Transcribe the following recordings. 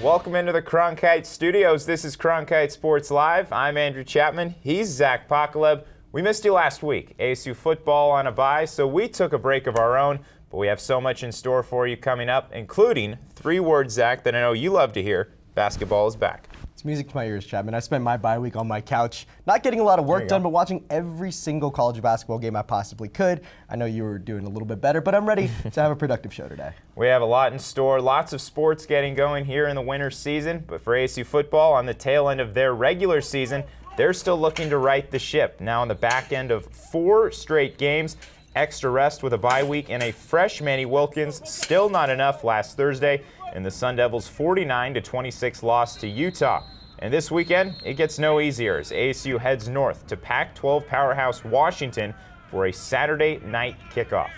Welcome into the Cronkite Studios. This is Cronkite Sports Live. I'm Andrew Chapman. He's Zach Pokaleb. We missed you last week. ASU football on a bye, so we took a break of our own. But we have so much in store for you coming up, including 3 words, Zach, that I know you love to hear. Basketball is back. It's music to my ears, Chapman. I spent my bye week on my couch, not getting a lot of work done, but watching every single college basketball game I possibly could. I know you were doing a little bit better, but I'm ready to have a productive show today. We have a lot in store, lots of sports getting going here in the winter season, but for ASU football, on the tail end of their regular season, they're still looking to right the ship. Now on the back end of 4 straight games, extra rest with a bye week, and a fresh Manny Wilkins, still not enough last Thursday, and the Sun Devils' 49-26 loss to Utah. And this weekend, it gets no easier as ASU heads north to Pac-12 powerhouse Washington for a Saturday night kickoff.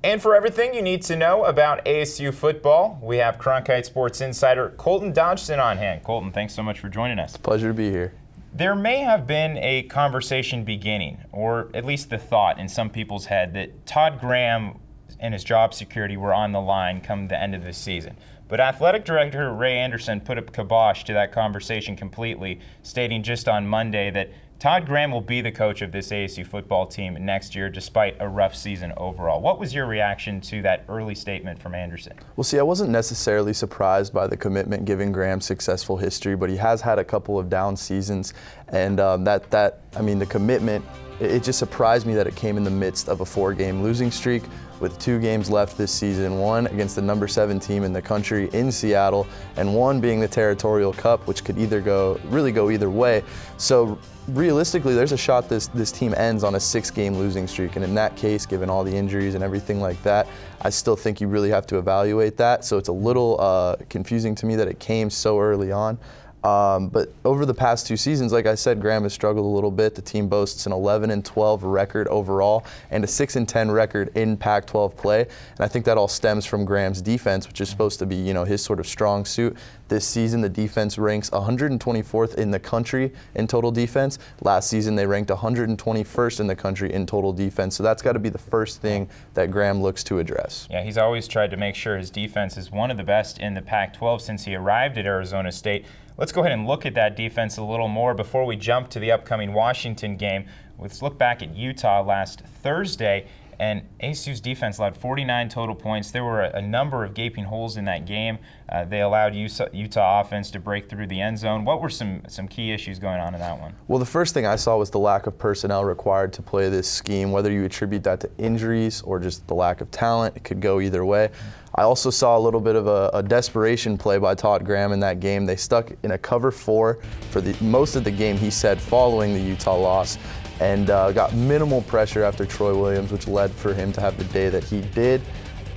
And for everything you need to know about ASU football, we have Cronkite Sports insider Colton Dodgson on hand. Colton, thanks so much for joining us. It's a pleasure to be here. There may have been a conversation beginning, or at least the thought in some people's head, that Todd Graham and his job security were on the line come the end of the season. But athletic director Ray Anderson put a kibosh to that conversation completely, stating just on Monday that Todd Graham will be the coach of this ASU football team next year, despite a rough season overall. What was your reaction to that early statement from Anderson? Well, see, I wasn't necessarily surprised by the commitment given Graham's successful history, but he has had a couple of down seasons, and the commitment, it just surprised me that it came in the midst of a 4-game losing streak with 2 games left this season, one against the number 7 team in the country in Seattle, and one being the Territorial Cup, which could really go either way. So realistically, there's a shot this team ends on a 6-game losing streak, and in that case, given all the injuries and everything like that, I still think you really have to evaluate that. So it's a little confusing to me that it came so early on. But over the past 2 seasons, like I said, Graham has struggled a little bit. The team boasts an 11-12 record overall and a 6-10 record in Pac-12 play. And I think that all stems from Graham's defense, which is supposed to be, his sort of strong suit. This season, the defense ranks 124th in the country in total defense. Last season, they ranked 121st in the country in total defense. So that's got to be the first thing that Graham looks to address. Yeah, he's always tried to make sure his defense is one of the best in the Pac-12 since he arrived at Arizona State. Let's go ahead and look at that defense a little more before we jump to the upcoming Washington game. Let's look back at Utah last Thursday, and ASU's defense allowed 49 total points. There were a number of gaping holes in that game. They allowed Utah offense to break through the end zone. What were some key issues going on in that one? Well, the first thing I saw was the lack of personnel required to play this scheme, whether you attribute that to injuries or just the lack of talent. It could go either way. I also saw a little bit of a desperation play by Todd Graham in that game. They stuck in a cover 4 for most of the game, he said, following the Utah loss, and got minimal pressure after Troy Williams, which led for him to have the day that he did.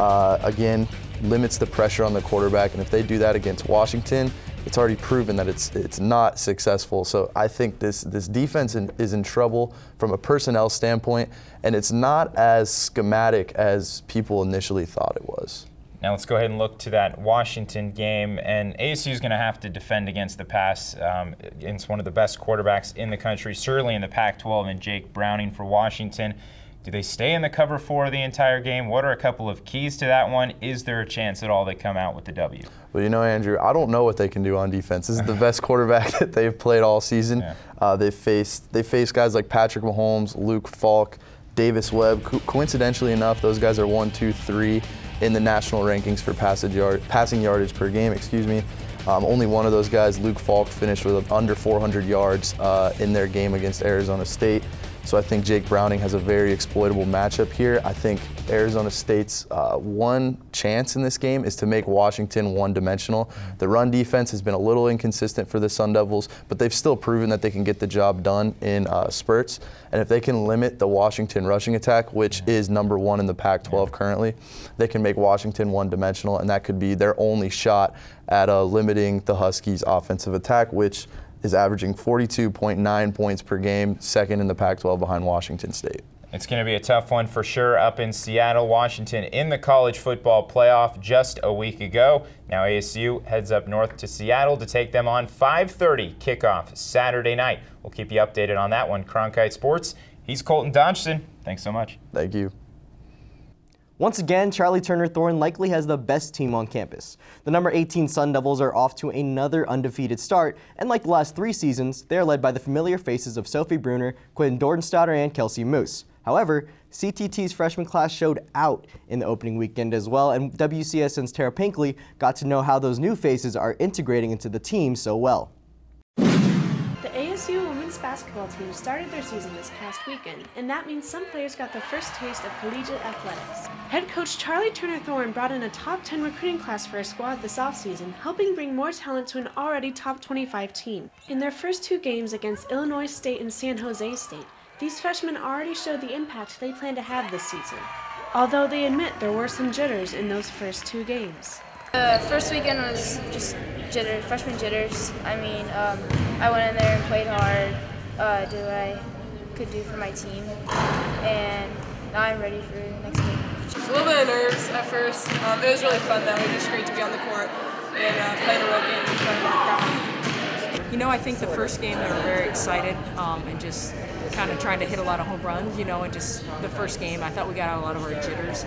Again, limits the pressure on the quarterback, and if they do that against Washington, it's already proven that it's not successful. So I think this defense is in trouble from a personnel standpoint, and it's not as schematic as people initially thought it was. Now let's go ahead and look to that Washington game, and ASU is going to have to defend against the pass against one of the best quarterbacks in the country, certainly in the Pac-12, and Jake Browning for Washington. Do they stay in the cover 4 the entire game? What are a couple of keys to that one? Is there a chance at all they come out with the W? Well, Andrew, I don't know what they can do on defense. This is the best quarterback that they've played all season. Yeah. They face guys like Patrick Mahomes, Luke Falk, Davis Webb. Coincidentally enough, those guys are 1, 2, 3 in the national rankings for passing yardage per game. Only one of those guys, Luke Falk, finished with under 400 yards in their game against Arizona State. So I think Jake Browning has a very exploitable matchup here. I think Arizona State's one chance in this game is to make Washington one-dimensional. The run defense has been a little inconsistent for the Sun Devils, but they've still proven that they can get the job done in spurts. And if they can limit the Washington rushing attack, which is number 1 in the Pac-12 currently, they can make Washington one-dimensional, and that could be their only shot at limiting the Huskies' offensive attack, which is averaging 42.9 points per game, second in the Pac-12 behind Washington State. It's going to be a tough one for sure up in Seattle. Washington in the college football playoff just a week ago. Now ASU heads up north to Seattle to take them on 5:30 kickoff Saturday night. We'll keep you updated on that one. Cronkite Sports, he's Colton Dodgson. Thanks so much. Thank you. Once again, Charlie Turner Thorne likely has the best team on campus. The number 18 Sun Devils are off to another undefeated start, and like the last 3 seasons, they are led by the familiar faces of Sophie Bruner, Quinn Dordenstatter, and Kelsey Moose. However, CTT's freshman class showed out in the opening weekend as well, and WCSN's Tara Pinkley got to know how those new faces are integrating into the team so well. The ASU women's basketball team started their season this past weekend, and that means some players got their first taste of collegiate athletics. Head coach Charlie Turner Thorne brought in a top 10 recruiting class for his squad this offseason, helping bring more talent to an already top 25 team. In their first 2 games against Illinois State and San Jose State, these freshmen already showed the impact they plan to have this season, although they admit there were some jitters in those first 2 games. The first weekend was just jitters, freshman jitters. I mean, I went in there and played hard, did what I could do for my team, and now I'm ready for the next game. A little bit of nerves at first. It was really fun though. It was just great to be on the court and playing a real game in front of our crowd. You know, I think the first game they were very excited and just kind of trying to hit a lot of home runs, and just the first game I thought we got out a lot of our jitters.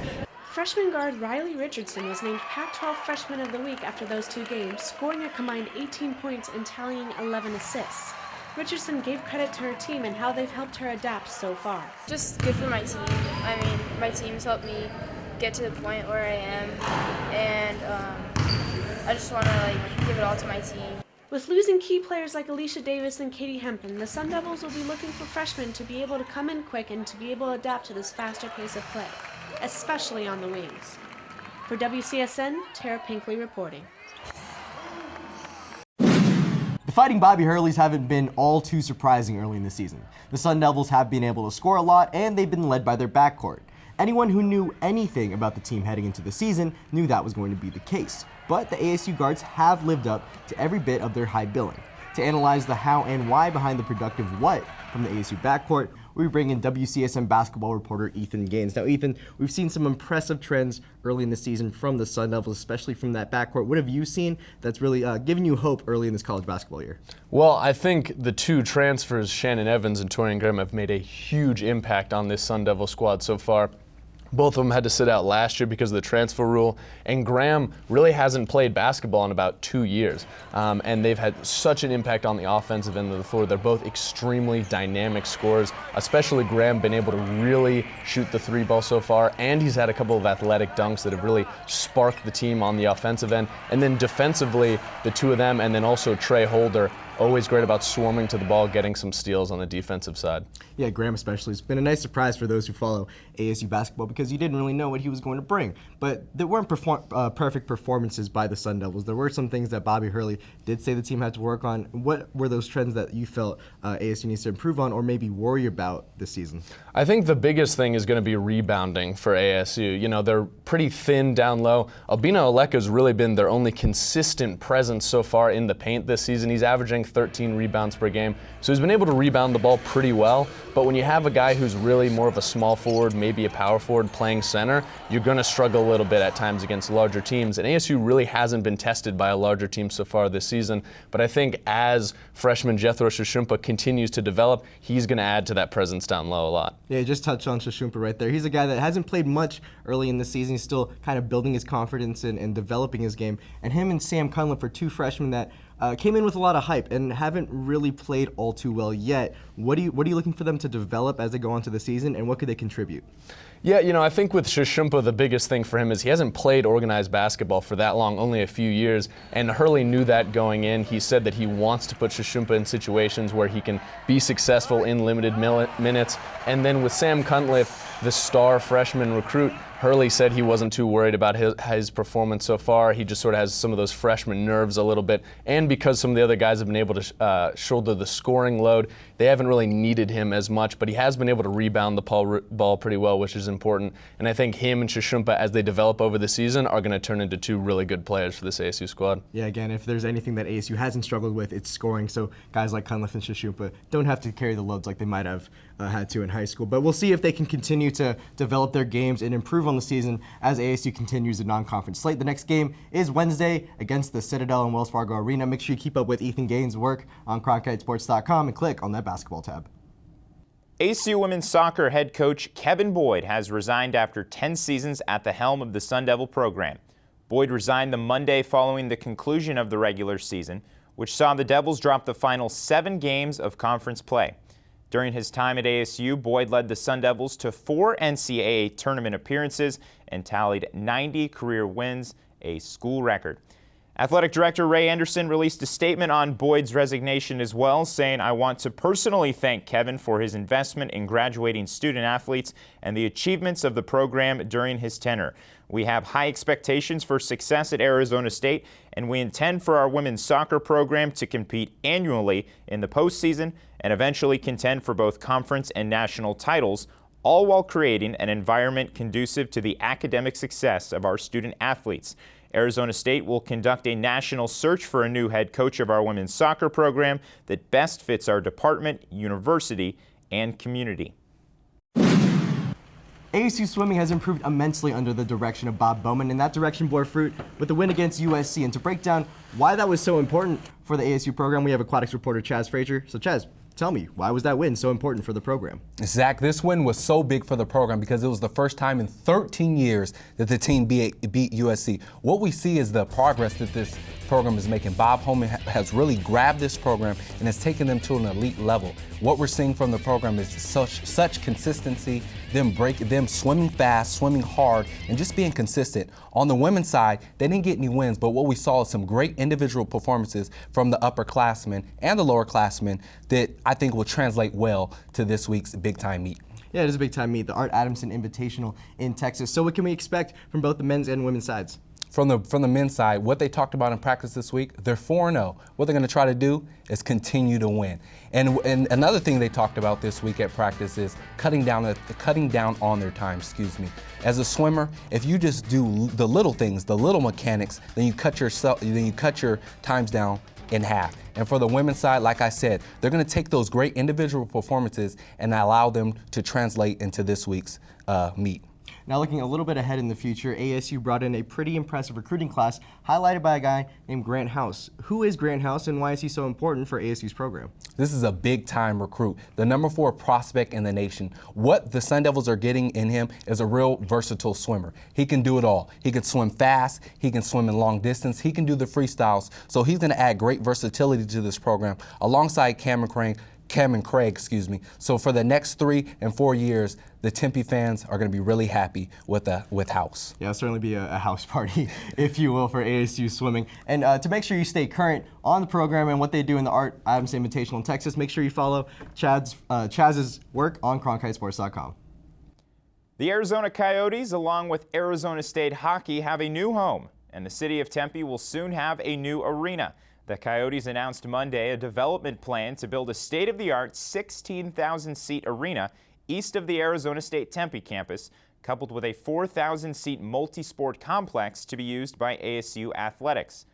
Freshman guard Riley Richardson was named Pac-12 Freshman of the Week after those 2 games, scoring a combined 18 points and tallying 11 assists. Richardson gave credit to her team and how they've helped her adapt so far. Just good for my team. I mean, my team's helped me get to the point where I am, and I just want to give it all to my team. With losing key players like Alicia Davis and Katie Hempen, the Sun Devils will be looking for freshmen to be able to come in quick and to be able to adapt to this faster pace of play, especially on the wings. For WCSN, Tara Pinkley reporting. The Fighting Bobby Hurleys haven't been all too surprising early in the season. The Sun Devils have been able to score a lot, and they've been led by their backcourt. Anyone who knew anything about the team heading into the season knew that was going to be the case. But the ASU guards have lived up to every bit of their high billing. To analyze the how and why behind the productive what from the ASU backcourt, we bring in WCSN basketball reporter Ethan Gaines. Now, Ethan, we've seen some impressive trends early in the season from the Sun Devils, especially from that backcourt. What have you seen that's really given you hope early in this college basketball year? Well, I think the 2 transfers, Shannon Evans and Torian Graham, have made a huge impact on this Sun Devil squad so far. Both of them had to sit out last year because of the transfer rule, and Graham really hasn't played basketball in about 2 years, and they've had such an impact on the offensive end of the floor. They're both extremely dynamic scorers, especially Graham been able to really shoot the 3 ball so far, and he's had a couple of athletic dunks that have really sparked the team on the offensive end. And then defensively, the 2 of them, and then also Trey Holder, always great about swarming to the ball, getting some steals on the defensive side. Yeah, Graham especially. It's been a nice surprise for those who follow ASU basketball because you didn't really know what he was going to bring. But there weren't perfect performances by the Sun Devils. There were some things that Bobby Hurley did say the team had to work on. What were those trends that you felt ASU needs to improve on or maybe worry about this season? I think the biggest thing is going to be rebounding for ASU. They're pretty thin down low. Albino Oleka's really been their only consistent presence so far in the paint this season. He's averaging 13 rebounds per game, so he's been able to rebound the ball pretty well. But when you have a guy who's really more of a small forward, maybe a power forward playing center, you're going to struggle a little bit at times against larger teams. And ASU really hasn't been tested by a larger team so far this season. But I think as freshman Jethro Shashumpa continues to develop, he's going to add to that presence down low a lot. Yeah, just touch on Shashumpa right there. He's a guy that hasn't played much early in the season. He's still kind of building his confidence and developing his game. And him and Sam Cunliffe are 2 freshmen that came in with a lot of hype and haven't really played all too well yet. What are you looking for them to develop as they go on to the season, and what could they contribute? Yeah, I think with Shashumpa, the biggest thing for him is he hasn't played organized basketball for that long, only a few years, and Hurley knew that going in. He said that he wants to put Shashumpa in situations where he can be successful in limited minutes. And then with Sam Cunliffe, the star freshman recruit, Hurley said he wasn't too worried about his performance so far. He just sort of has some of those freshman nerves a little bit. And because some of the other guys have been able to shoulder the scoring load, they haven't really needed him as much. But he has been able to rebound the ball pretty well, which is important. And I think him and Shashumpa, as they develop over the season, are going to turn into 2 really good players for this ASU squad. Yeah, again, if there's anything that ASU hasn't struggled with, it's scoring. So guys like Cunliffe and Shashumpa don't have to carry the loads like they might have had to in high school. But we'll see if they can continue to develop their games and improve on the season as ASU continues the non-conference slate. The next game is Wednesday against the Citadel in Wells Fargo Arena. Make sure you keep up with Ethan Gaines' work on CronkiteSports.com and click on that basketball tab. ASU women's soccer head coach Kevin Boyd has resigned after 10 seasons at the helm of the Sun Devil program. Boyd resigned the Monday following the conclusion of the regular season, which saw the Devils drop the final 7 games of conference play. During his time at ASU, Boyd led the Sun Devils to 4 NCAA tournament appearances and tallied 90 career wins, a school record. Athletic Director Ray Anderson released a statement on Boyd's resignation as well, saying, "I want to personally thank Kevin for his investment in graduating student athletes and the achievements of the program during his tenure. We have high expectations for success at Arizona State, and we intend for our women's soccer program to compete annually in the postseason and eventually contend for both conference and national titles, all while creating an environment conducive to the academic success of our student athletes. Arizona State will conduct a national search for a new head coach of our women's soccer program that best fits our department, university, and community." ASU swimming has improved immensely under the direction of Bob Bowman, and that direction bore fruit with the win against USC. And to break down why that was so important for the ASU program, we have aquatics reporter Chaz Frazier. So Chaz, tell me, why was that win so important for the program? Zach, this win was so big for the program because it was the first time in 13 years that the team beat USC. What we see is the progress that this program is making. Bob Bowman has really grabbed this program and has taken them to an elite level. What we're seeing from the program is such consistency, them swimming fast, swimming hard, and just being consistent. On the women's side, they didn't get any wins, but what we saw is some great individual performances from the upperclassmen and the lowerclassmen that I think will translate well to this week's big-time meet. Yeah, it is a big-time meet, the Art Adamson Invitational in Texas. So what can we expect from both the men's and women's sides? From the men's side, what they talked about in practice this week, they're 4-0. What they're going to try to do is continue to win. And another thing they talked about this week at practice is cutting down on their time. As a swimmer, if you just do the little things, the little mechanics, then you cut your times down in half. And for the women's side, like I said, they're going to take those great individual performances and allow them to translate into this week's meet. Now looking a little bit ahead in the future, ASU brought in a pretty impressive recruiting class highlighted by a guy named Grant House. Who is Grant House and why is he so important for ASU's program? This is a big-time recruit, the #4 prospect in the nation. What the Sun Devils are getting in him is a real versatile swimmer. He can do it all. He can swim fast, he can swim in long distance, he can do the freestyles, so he's going to add great versatility to this program alongside Cameron Craig, So for the next 3 and 4 years, the Tempe fans are going to be really happy with House. Yeah, it'll certainly be a house party, if you will, for ASU swimming. And to make sure you stay current on the program and what they do in the Art Adamson Invitational in Texas, make sure you follow Chaz's work on CronkiteSports.com. The Arizona Coyotes, along with Arizona State hockey, have a new home, and the city of Tempe will soon have a new arena. The Coyotes announced Monday a development plan to build a state-of-the-art 16,000-seat arena east of the Arizona State Tempe campus, coupled with a 4,000-seat multi-sport complex to be used by ASU athletics.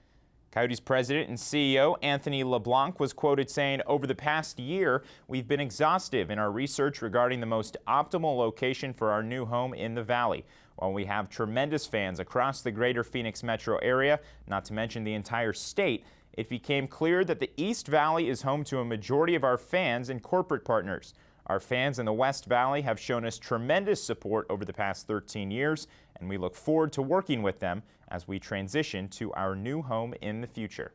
Coyotes president and CEO Anthony LeBlanc was quoted saying, "Over the past year, we've been exhaustive in our research regarding the most optimal location for our new home in the Valley. While we have tremendous fans across the greater Phoenix metro area, not to mention the entire state, it became clear that the East Valley is home to a majority of our fans and corporate partners. Our fans in the West Valley have shown us tremendous support over the past 13 years, and we look forward to working with them as we transition to our new home in the future."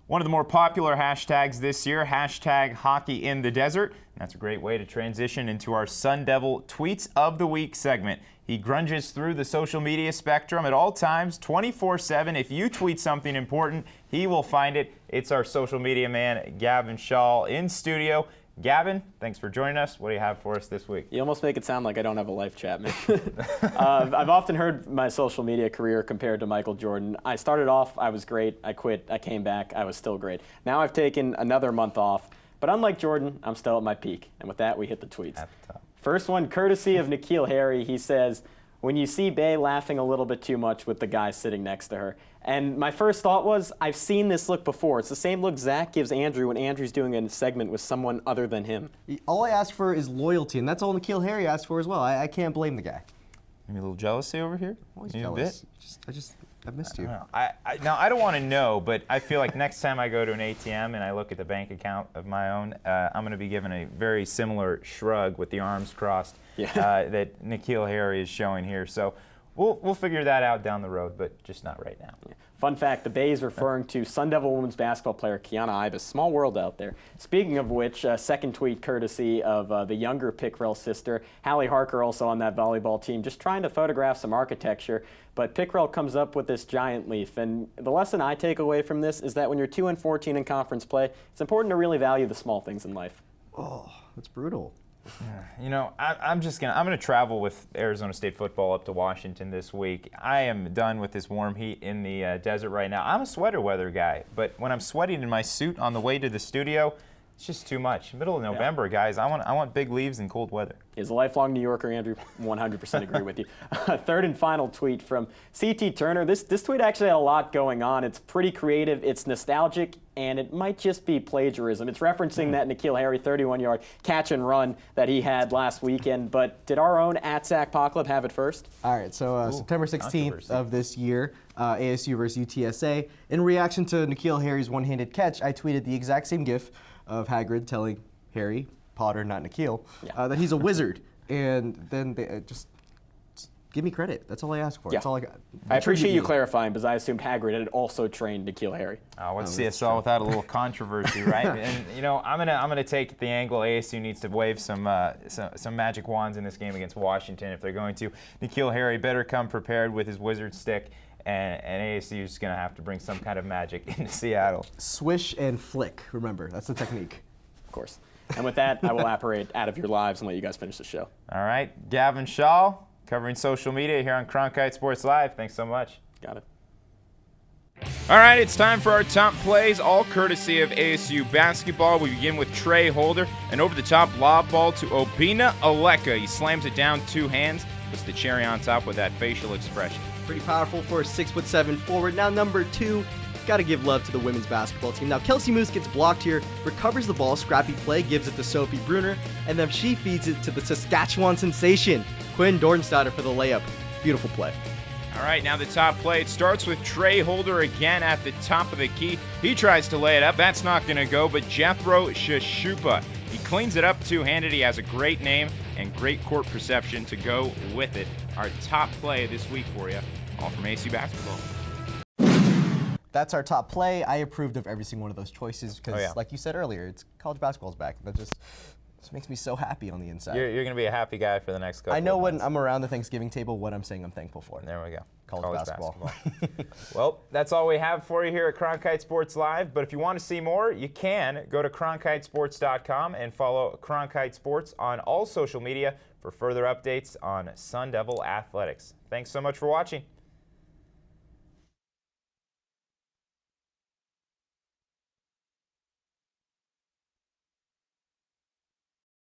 One of the more popular hashtags this year, #HockeyInTheDesert. That's a great way to transition into our Sun Devil Tweets of the Week segment. He grunges through the social media spectrum at all times, 24/7. If you tweet something important, he will find it. It's our social media man, Gavin Shaw, in studio. Gavin, thanks for joining us. What do you have for us this week? You almost make it sound like I don't have a life, Chapman. I've often heard my social media career compared to Michael Jordan. I started off, I was great. I quit, I came back, I was still great. Now I've taken another month off, but unlike Jordan, I'm still at my peak. And with that, we hit the tweets. At the top. First one, courtesy of Nikhil Harry. He says, "When you see Bae laughing a little bit too much with the guy sitting next to her." And my first thought was, I've seen this look before. It's the same look Zach gives Andrew when Andrew's doing a segment with someone other than him. All I ask for is loyalty, and that's all Nikhil Harry asked for as well. I can't blame the guy. Maybe a little jealousy over here? Always jealous. I just I've missed you. Now, I don't want to know, but I feel like next time I go to an ATM and I look at the bank account of my own, I'm going to be given a very similar shrug with the arms crossed that N'Keal Harry is showing here. So we'll figure that out down the road, but just not right now. Yeah. Fun fact, the Bay is referring to Sun Devil women's basketball player Kiana Ibis. Small world out there. Speaking of which, second tweet courtesy of the younger Pickrell sister, Hallie Harker, also on that volleyball team, just trying to photograph some architecture. But Pickrell comes up with this giant leaf. And the lesson I take away from this is that when you're 2-14 in conference play, it's important to really value the small things in life. Oh, that's brutal. You know, I'm gonna travel with Arizona State football up to Washington this week. I am done with this warm heat in the desert right now. I'm a sweater weather guy, but when I'm sweating in my suit on the way to the studio, it's just too much. Middle of November, guys. I want big leaves and cold weather. As a lifelong New Yorker, Andrew, 100% agree with you. Third and final tweet from C.T. Turner. This tweet actually had a lot going on. It's pretty creative. It's nostalgic, and it might just be plagiarism. It's referencing that N'Keal Harry 31-yard catch and run that he had last weekend. But did our own @SacPoclub have it first? All right, so September 16th of this year, ASU versus UTSA. In reaction to N'Keal Harry's one-handed catch, I tweeted the exact same GIF of Hagrid telling Harry Potter, not N'Keal, that he's a wizard. And then they just give me credit. That's all I ask for. Yeah. That's all I got. I appreciate you clarifying, because I assumed Hagrid had also trained N'Keal Harry. What's CSL without a little controversy, right? And you know, I'm gonna take the angle ASU needs to wave some magic wands in this game against Washington if they're going to. N'Keal Harry better come prepared with his wizard stick. And ASU is going to have to bring some kind of magic into Seattle. Swish and flick. Remember, that's the technique. Of course. And with that, I will operate out of your lives and let you guys finish the show. All right. Gavin Shaw, covering social media here on Cronkite Sports Live. Thanks so much. Got it. All right, it's time for our top plays, all courtesy of ASU basketball. We begin with Trey Holder, an over-the-top lob ball to Obina Aleka. He slams it down two hands, puts the cherry on top with that facial expression. Pretty powerful for a 6'7" forward. Now number 2, got to give love to the women's basketball team. Now Kelsey Moose gets blocked here, recovers the ball, scrappy play, gives it to Sophie Bruner, and then she feeds it to the Saskatchewan sensation, Quinn Dornstadter for the layup. Beautiful play. All right, now the top play. It starts with Trey Holder again at the top of the key. He tries to lay it up. That's not going to go, but Jethro Shashupa, he cleans it up two-handed. He has a great name and great court perception to go with it. Our top play this week for you, all from ASU basketball. That's our top play. I approved of every single one of those choices because, like you said earlier, it's college basketball's back. That just makes me so happy on the inside. You're going to be a happy guy for the next couple I know of when months. I'm around the Thanksgiving table what I'm saying I'm thankful for. There we go. College basketball. Well, that's all we have for you here at Cronkite Sports Live. But if you want to see more, you can go to cronkitesports.com and follow Cronkite Sports on all social media for further updates on Sun Devil athletics. Thanks so much for watching.